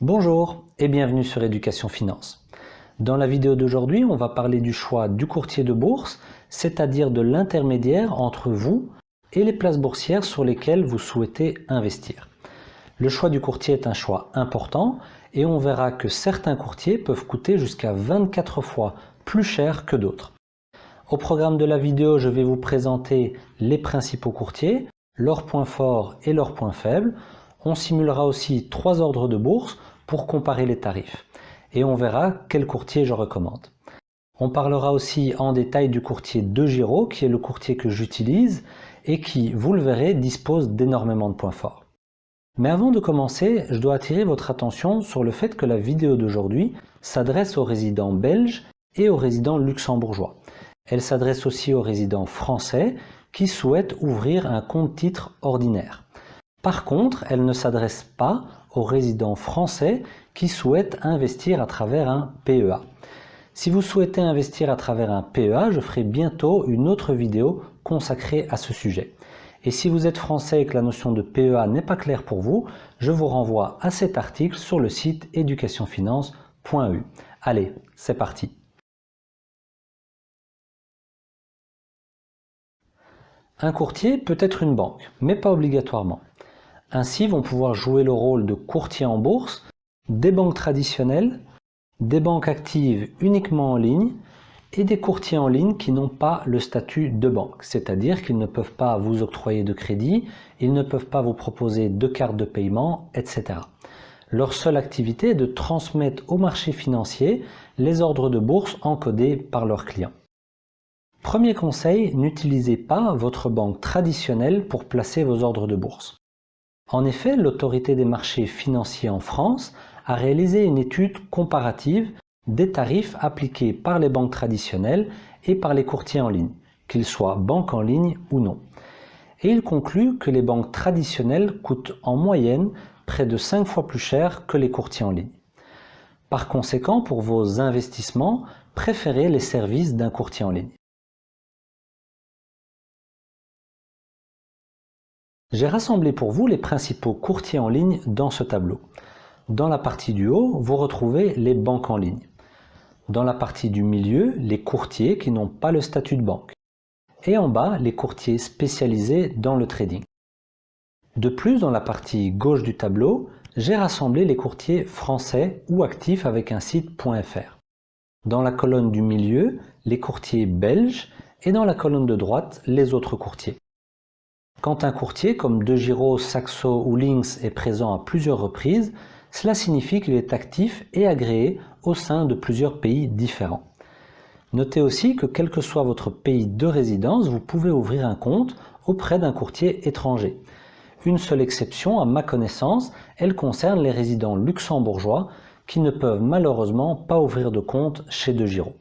Bonjour et bienvenue sur Éducation Finance. Dans la vidéo d'aujourd'hui, on va parler du choix du courtier de bourse, c'est-à-dire de l'intermédiaire entre vous et les places boursières sur lesquelles vous souhaitez investir. Le choix du courtier est un choix important et on verra que certains courtiers peuvent coûter jusqu'à 24 fois plus cher que d'autres. Au programme de la vidéo, je vais vous présenter les principaux courtiers, leurs points forts et leurs points faibles. On simulera aussi 3 ordres de bourse pour comparer les tarifs. Et on verra quel courtier je recommande. On parlera aussi en détail du courtier DEGIRO, qui est le courtier que j'utilise et qui, vous le verrez, dispose d'énormément de points forts. Mais avant de commencer, je dois attirer votre attention sur le fait que la vidéo d'aujourd'hui s'adresse aux résidents belges et aux résidents luxembourgeois. Elle s'adresse aussi aux résidents français qui souhaitent ouvrir un compte titre ordinaire. Par contre, elle ne s'adresse pas aux résidents français qui souhaitent investir à travers un PEA. Si vous souhaitez investir à travers un PEA, je ferai bientôt une autre vidéo consacrée à ce sujet. Et si vous êtes français et que la notion de PEA n'est pas claire pour vous, je vous renvoie à cet article sur le site educationfinance.eu. Allez, c'est parti! Un courtier peut être une banque, mais pas obligatoirement. Ainsi vont pouvoir jouer le rôle de courtier en bourse des banques traditionnelles, des banques actives uniquement en ligne et des courtiers en ligne qui n'ont pas le statut de banque, c'est-à-dire qu'ils ne peuvent pas vous octroyer de crédit, ils ne peuvent pas vous proposer de carte de paiement, etc. Leur seule activité est de transmettre au marché financier les ordres de bourse encodés par leurs clients. Premier conseil, n'utilisez pas votre banque traditionnelle pour placer vos ordres de bourse. En effet, l'autorité des marchés financiers en France a réalisé une étude comparative des tarifs appliqués par les banques traditionnelles et par les courtiers en ligne, qu'ils soient banques en ligne ou non. Et il conclut que les banques traditionnelles coûtent en moyenne près de 5 fois plus cher que les courtiers en ligne. Par conséquent, pour vos investissements, préférez les services d'un courtier en ligne. J'ai rassemblé pour vous les principaux courtiers en ligne dans ce tableau. Dans la partie du haut, vous retrouvez les banques en ligne. Dans la partie du milieu, les courtiers qui n'ont pas le statut de banque. Et en bas, les courtiers spécialisés dans le trading. De plus, dans la partie gauche du tableau, j'ai rassemblé les courtiers français ou actifs avec un site .fr. Dans la colonne du milieu, les courtiers belges et dans la colonne de droite, les autres courtiers. Quand un courtier comme DEGIRO, Saxo ou Lynx est présent à plusieurs reprises, cela signifie qu'il est actif et agréé au sein de plusieurs pays différents. Notez aussi que quel que soit votre pays de résidence, vous pouvez ouvrir un compte auprès d'un courtier étranger. Une seule exception, à ma connaissance, elle concerne les résidents luxembourgeois qui ne peuvent malheureusement pas ouvrir de compte chez DEGIRO.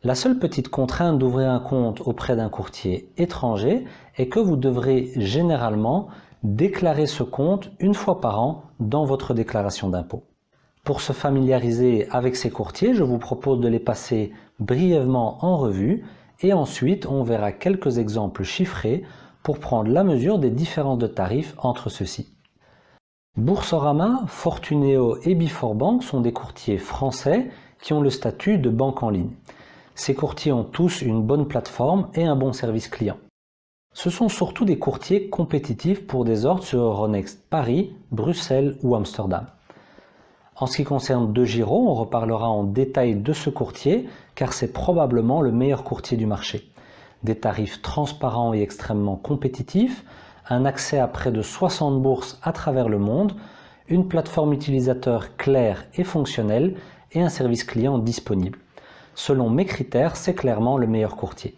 La seule petite contrainte d'ouvrir un compte auprès d'un courtier étranger est que vous devrez généralement déclarer ce compte une fois par an dans votre déclaration d'impôt. Pour se familiariser avec ces courtiers, je vous propose de les passer brièvement en revue et ensuite on verra quelques exemples chiffrés pour prendre la mesure des différences de tarifs entre ceux-ci. Boursorama, Fortuneo et Before sont des courtiers français qui ont le statut de banque en ligne. Ces courtiers ont tous une bonne plateforme et un bon service client. Ce sont surtout des courtiers compétitifs pour des ordres sur Euronext Paris, Bruxelles ou Amsterdam. En ce qui concerne DEGIRO, on reparlera en détail de ce courtier car c'est probablement le meilleur courtier du marché. Des tarifs transparents et extrêmement compétitifs, un accès à près de 60 bourses à travers le monde, une plateforme utilisateur claire et fonctionnelle et un service client disponible. Selon mes critères, c'est clairement le meilleur courtier.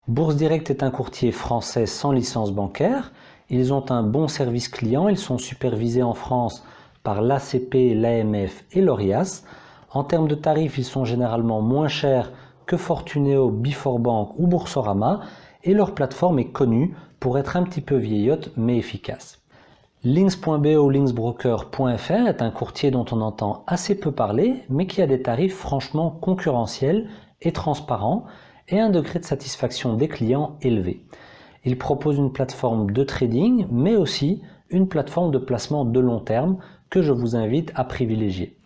Bourse Direct est un courtier français sans licence bancaire. Ils ont un bon service client. Ils sont supervisés en France par l'ACP, l'AMF et l'ORIAS. En termes de tarifs, ils sont généralement moins chers que Fortuneo, Before ou Boursorama. Et leur plateforme est connue pour être un petit peu vieillotte mais efficace. Lynx.be ou lynxbroker.fr est un courtier dont on entend assez peu parler, mais qui a des tarifs franchement concurrentiels et transparents et un degré de satisfaction des clients élevé. Il propose une plateforme de trading, mais aussi une plateforme de placement de long terme que je vous invite à privilégier.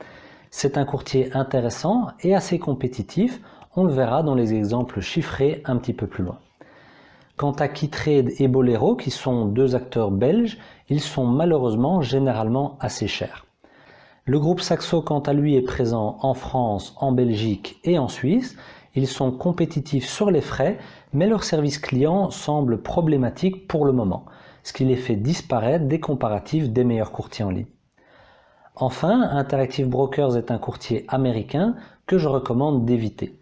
C'est un courtier intéressant et assez compétitif, on le verra dans les exemples chiffrés un petit peu plus loin. Quant à Keytrade et Bolero, qui sont deux acteurs belges, ils sont malheureusement généralement assez chers. Le groupe Saxo, quant à lui, est présent en France, en Belgique et en Suisse. Ils sont compétitifs sur les frais, mais leur service client semble problématique pour le moment, ce qui les fait disparaître des comparatifs des meilleurs courtiers en ligne. Enfin, Interactive Brokers est un courtier américain que je recommande d'éviter.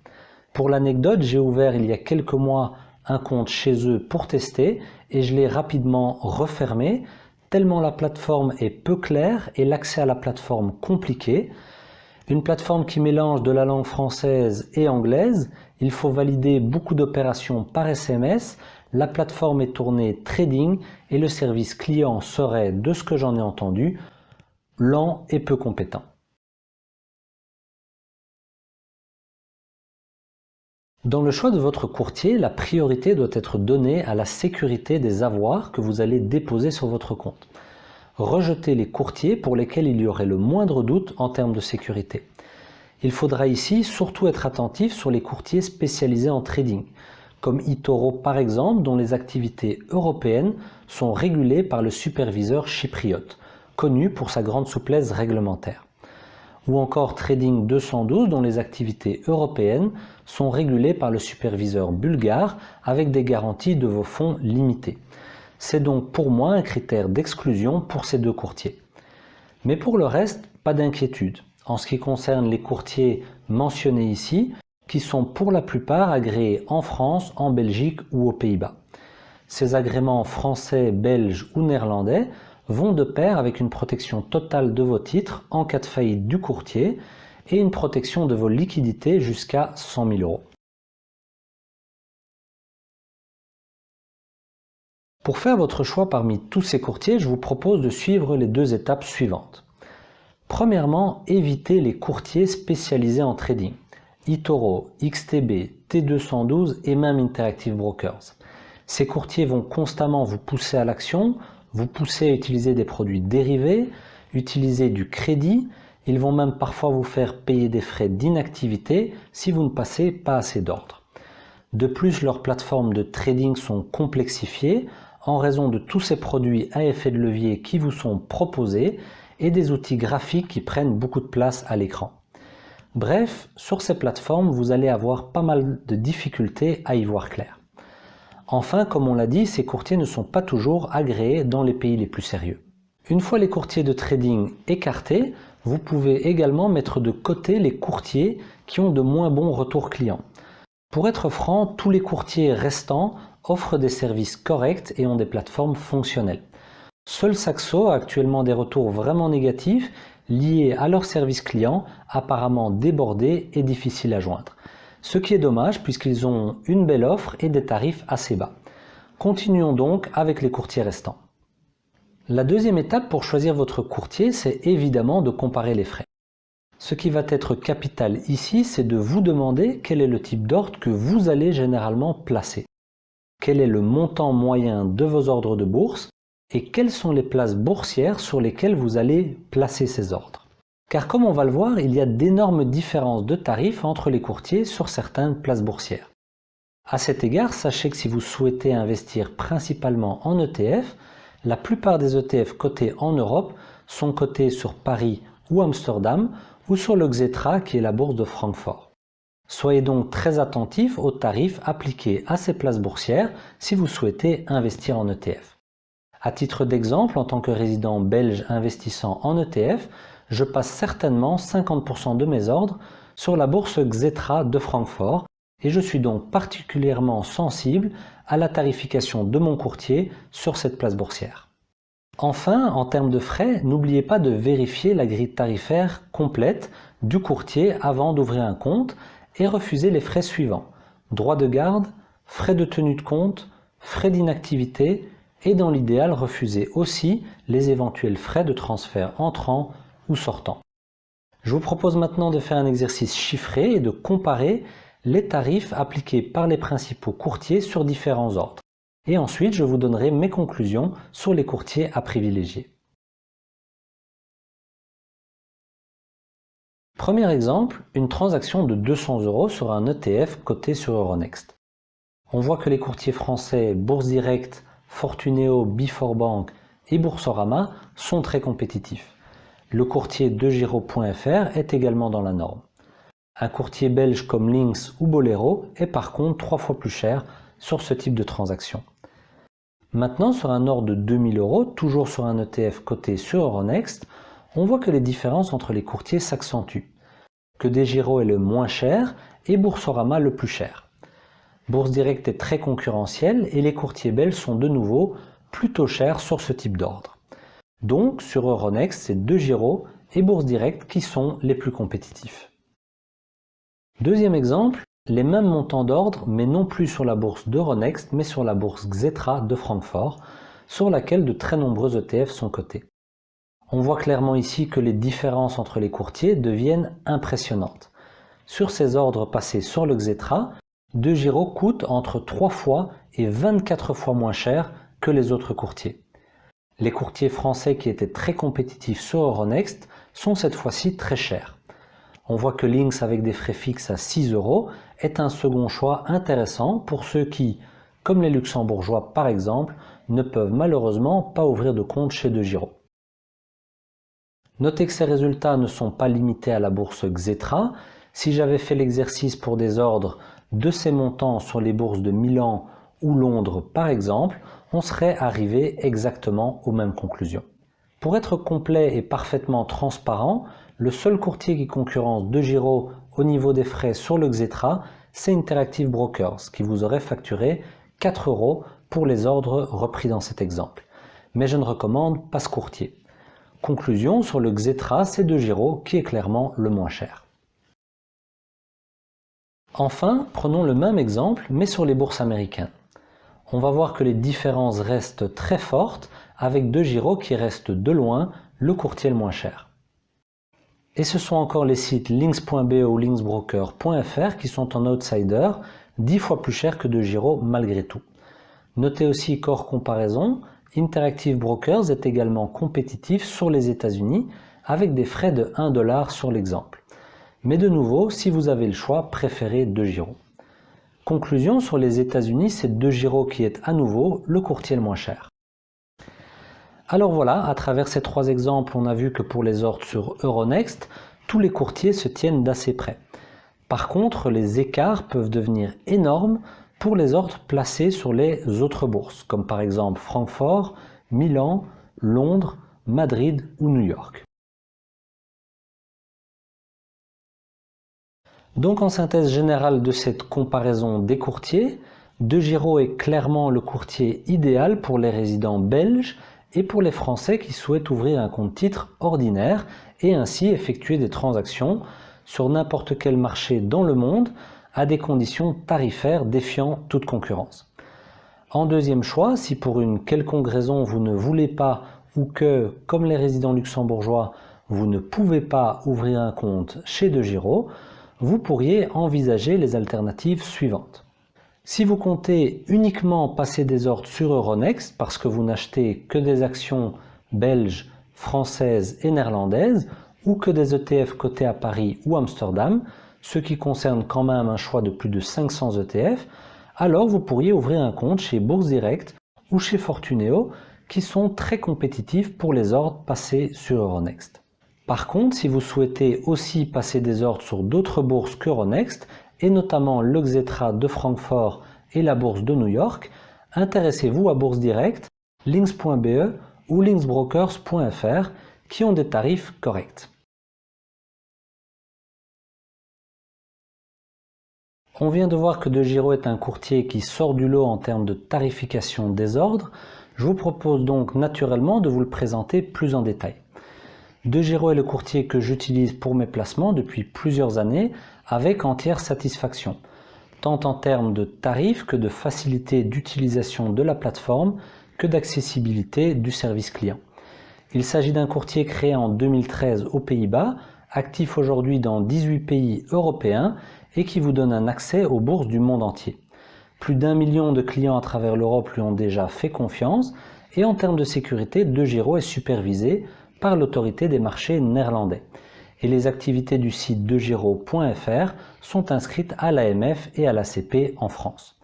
Pour l'anecdote, j'ai ouvert il y a quelques mois un compte chez eux pour tester et je l'ai rapidement refermé tellement la plateforme est peu claire et l'accès à la plateforme compliqué. Une plateforme qui mélange de la langue française et anglaise, il faut valider beaucoup d'opérations par SMS, la plateforme est tournée trading et le service client serait, de ce que j'en ai entendu, lent et peu compétent. Dans le choix de votre courtier, la priorité doit être donnée à la sécurité des avoirs que vous allez déposer sur votre compte. Rejetez les courtiers pour lesquels il y aurait le moindre doute en termes de sécurité. Il faudra ici surtout être attentif sur les courtiers spécialisés en trading, comme eToro par exemple, dont les activités européennes sont régulées par le superviseur chypriote, connu pour sa grande souplesse réglementaire. Ou encore Trading 212 dont les activités européennes sont régulées par le superviseur bulgare avec des garanties de vos fonds limitées. C'est donc pour moi un critère d'exclusion pour ces deux courtiers. Mais pour le reste, pas d'inquiétude en ce qui concerne les courtiers mentionnés ici, qui sont pour la plupart agréés en France, en Belgique ou aux Pays-Bas. Ces agréments français, belges ou néerlandais vont de pair avec une protection totale de vos titres en cas de faillite du courtier et une protection de vos liquidités jusqu'à 100 000 €. Pour faire votre choix parmi tous ces courtiers, je vous propose de suivre les deux étapes suivantes. Premièrement, évitez les courtiers spécialisés en trading, eToro, XTB, T212 et même Interactive Brokers. Ces courtiers vont constamment vous pousser à l'action, vous pousser à utiliser des produits dérivés, utiliser du crédit, ils vont même parfois vous faire payer des frais d'inactivité si vous ne passez pas assez d'ordres. De plus, leurs plateformes de trading sont complexifiées en raison de tous ces produits à effet de levier qui vous sont proposés et des outils graphiques qui prennent beaucoup de place à l'écran. Bref, sur ces plateformes, vous allez avoir pas mal de difficultés à y voir clair. Enfin, comme on l'a dit, ces courtiers ne sont pas toujours agréés dans les pays les plus sérieux. Une fois les courtiers de trading écartés, vous pouvez également mettre de côté les courtiers qui ont de moins bons retours clients. Pour être franc, tous les courtiers restants offrent des services corrects et ont des plateformes fonctionnelles. Seul Saxo a actuellement des retours vraiment négatifs liés à leur service client apparemment débordé et difficile à joindre. Ce qui est dommage puisqu'ils ont une belle offre et des tarifs assez bas. Continuons donc avec les courtiers restants. La deuxième étape pour choisir votre courtier, c'est évidemment de comparer les frais. Ce qui va être capital ici, c'est de vous demander quel est le type d'ordre que vous allez généralement placer. Quel est le montant moyen de vos ordres de bourse et quelles sont les places boursières sur lesquelles vous allez placer ces ordres. Car comme on va le voir, il y a d'énormes différences de tarifs entre les courtiers sur certaines places boursières. À cet égard, sachez que si vous souhaitez investir principalement en ETF, la plupart des ETF cotés en Europe sont cotés sur Paris ou Amsterdam ou sur le Xetra qui est la bourse de Francfort. Soyez donc très attentifs aux tarifs appliqués à ces places boursières si vous souhaitez investir en ETF. À titre d'exemple, en tant que résident belge investissant en ETF, je passe certainement 50% de mes ordres sur la bourse Xetra de Francfort et je suis donc particulièrement sensible à la tarification de mon courtier sur cette place boursière. Enfin, en termes de frais, n'oubliez pas de vérifier la grille tarifaire complète du courtier avant d'ouvrir un compte et refuser les frais suivants: droits de garde, frais de tenue de compte, frais d'inactivité et dans l'idéal refuser aussi les éventuels frais de transfert entrant ou sortant. Je vous propose maintenant de faire un exercice chiffré et de comparer les tarifs appliqués par les principaux courtiers sur différents ordres. Et ensuite, je vous donnerai mes conclusions sur les courtiers à privilégier. Premier exemple, une transaction de 200 € sur un ETF coté sur Euronext. On voit que les courtiers français Bourse Direct, Fortuneo, Biforbank et Boursorama sont très compétitifs. Le courtier DeGiro.fr est également dans la norme. Un courtier belge comme Lynx ou Bolero est par contre 3 fois plus cher sur ce type de transaction. Maintenant, sur un ordre de 2000 €, toujours sur un ETF coté sur Euronext, on voit que les différences entre les courtiers s'accentuent, que DeGiro est le moins cher et Boursorama le plus cher. Bourse Direct est très concurrentiel et les courtiers belges sont de nouveau plutôt chers sur ce type d'ordre. Donc, sur Euronext, c'est DeGiro et Bourse Direct qui sont les plus compétitifs. Deuxième exemple, les mêmes montants d'ordre, mais non plus sur la bourse d'Euronext, mais sur la bourse Xetra de Francfort, sur laquelle de très nombreux ETF sont cotés. On voit clairement ici que les différences entre les courtiers deviennent impressionnantes. Sur ces ordres passés sur le Xetra, DeGiro coûte entre 3 fois et 24 fois moins cher que les autres courtiers. Les courtiers français qui étaient très compétitifs sur Euronext sont cette fois-ci très chers. On voit que Lynx avec des frais fixes à 6 € est un second choix intéressant pour ceux qui, comme les luxembourgeois par exemple, ne peuvent malheureusement pas ouvrir de compte chez DeGiro. Notez que ces résultats ne sont pas limités à la bourse Xetra. Si j'avais fait l'exercice pour des ordres de ces montants sur les bourses de Milan ou Londres par exemple, on serait arrivé exactement aux mêmes conclusions. Pour être complet et parfaitement transparent, le seul courtier qui concurrence DeGiro au niveau des frais sur le Xetra, c'est Interactive Brokers, qui vous aurait facturé 4 € pour les ordres repris dans cet exemple. Mais je ne recommande pas ce courtier. Conclusion, sur le Xetra, c'est DeGiro qui est clairement le moins cher. Enfin, prenons le même exemple, mais sur les bourses américaines. On va voir que les différences restent très fortes, avec DeGiro qui reste de loin le courtier le moins cher. Et ce sont encore les sites Lynx.be ou lynxbroker.fr qui sont en outsider, 10 fois plus cher que DeGiro malgré tout. Notez aussi qu'hors comparaison, Interactive Brokers est également compétitif sur les États-Unis avec des frais de 1 $ sur l'exemple. Mais de nouveau, si vous avez le choix, préférez DeGiro. Conclusion, sur les États-Unis, c'est DeGiro qui est à nouveau le courtier le moins cher. Alors voilà, à travers ces 3 exemples, on a vu que pour les ordres sur Euronext, tous les courtiers se tiennent d'assez près. Par contre, les écarts peuvent devenir énormes pour les ordres placés sur les autres bourses, comme par exemple Francfort, Milan, Londres, Madrid ou New York. Donc en synthèse générale de cette comparaison des courtiers, DeGiro est clairement le courtier idéal pour les résidents belges et pour les Français qui souhaitent ouvrir un compte titre ordinaire et ainsi effectuer des transactions sur n'importe quel marché dans le monde à des conditions tarifaires défiant toute concurrence. En deuxième choix, si pour une quelconque raison vous ne voulez pas ou que, comme les résidents luxembourgeois, vous ne pouvez pas ouvrir un compte chez DeGiro, vous pourriez envisager les alternatives suivantes. Si vous comptez uniquement passer des ordres sur Euronext parce que vous n'achetez que des actions belges, françaises et néerlandaises ou que des ETF cotés à Paris ou Amsterdam, ce qui concerne quand même un choix de plus de 500 ETF, alors vous pourriez ouvrir un compte chez Bourse Direct ou chez Fortuneo qui sont très compétitifs pour les ordres passés sur Euronext. Par contre, si vous souhaitez aussi passer des ordres sur d'autres bourses qu'Euronext, et notamment le Xetra de Francfort et la bourse de New York, intéressez-vous à Bourse Direct, Lynx.be ou lynxbrokers.fr qui ont des tarifs corrects. On vient de voir que DeGiro est un courtier qui sort du lot en termes de tarification des ordres. Je vous propose donc naturellement de vous le présenter plus en détail. DeGiro est le courtier que j'utilise pour mes placements depuis plusieurs années avec entière satisfaction, tant en termes de tarifs que de facilité d'utilisation de la plateforme que d'accessibilité du service client. Il s'agit d'un courtier créé en 2013 aux Pays-Bas, actif aujourd'hui dans 18 pays européens et qui vous donne un accès aux bourses du monde entier. Plus d'1 million de clients à travers l'Europe lui ont déjà fait confiance et en termes de sécurité, DEGIRO est supervisé par l'autorité des marchés néerlandais. Et les activités du site degiro.fr sont inscrites à l'AMF et à l'ACP en France.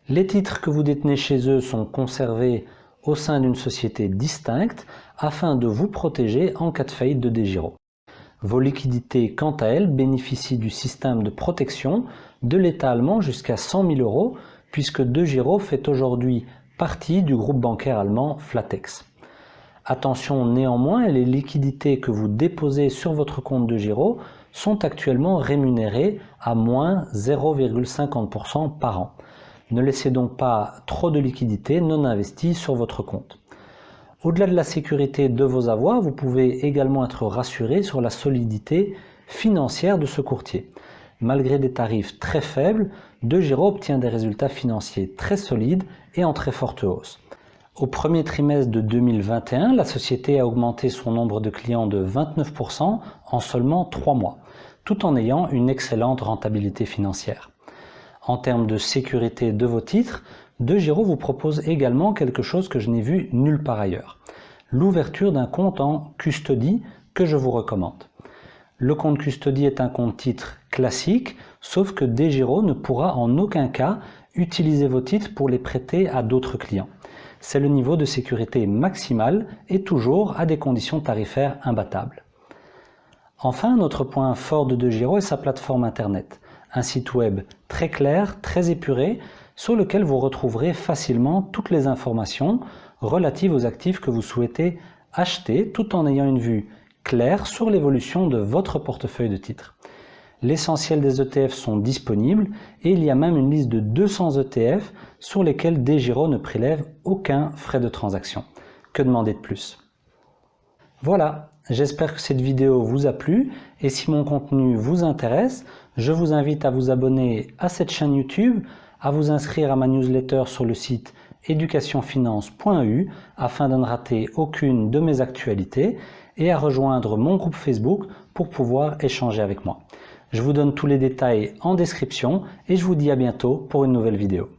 Les titres que vous détenez chez eux sont conservés au sein d'une société distincte afin de vous protéger en cas de faillite de DEGIRO. Vos liquidités, quant à elles, bénéficient du système de protection de l'État allemand jusqu'à 100 000 €, puisque DEGIRO fait aujourd'hui partie du groupe bancaire allemand Flatex. Attention néanmoins, les liquidités que vous déposez sur votre compte DEGIRO sont actuellement rémunérées à moins 0,50% par an. Ne laissez donc pas trop de liquidités non investies sur votre compte. Au-delà de la sécurité de vos avoirs, vous pouvez également être rassuré sur la solidité financière de ce courtier. Malgré des tarifs très faibles, DEGIRO obtient des résultats financiers très solides et en très forte hausse. Au premier trimestre de 2021, la société a augmenté son nombre de clients de 29% en seulement 3 mois, tout en ayant une excellente rentabilité financière. En termes de sécurité de vos titres, DEGIRO vous propose également quelque chose que je n'ai vu nulle part ailleurs. L'ouverture d'un compte en custody que je vous recommande. Le compte custody est un compte titre classique, sauf que DEGIRO ne pourra en aucun cas utiliser vos titres pour les prêter à d'autres clients. C'est le niveau de sécurité maximal et toujours à des conditions tarifaires imbattables. Enfin, notre point fort de DEGIRO est sa plateforme internet. Un site web très clair, très épuré, sur lequel vous retrouverez facilement toutes les informations relatives aux actifs que vous souhaitez acheter, tout en ayant une vue claire sur l'évolution de votre portefeuille de titres. L'essentiel des ETF sont disponibles et il y a même une liste de 200 ETF sur lesquels DEGIRO ne prélève aucun frais de transaction. Que demander de plus? Voilà, j'espère que cette vidéo vous a plu et si mon contenu vous intéresse, je vous invite à vous abonner à cette chaîne YouTube, à vous inscrire à ma newsletter sur le site educationfinance.eu afin de ne rater aucune de mes actualités et à rejoindre mon groupe Facebook pour pouvoir échanger avec moi. Je vous donne tous les détails en description et je vous dis à bientôt pour une nouvelle vidéo.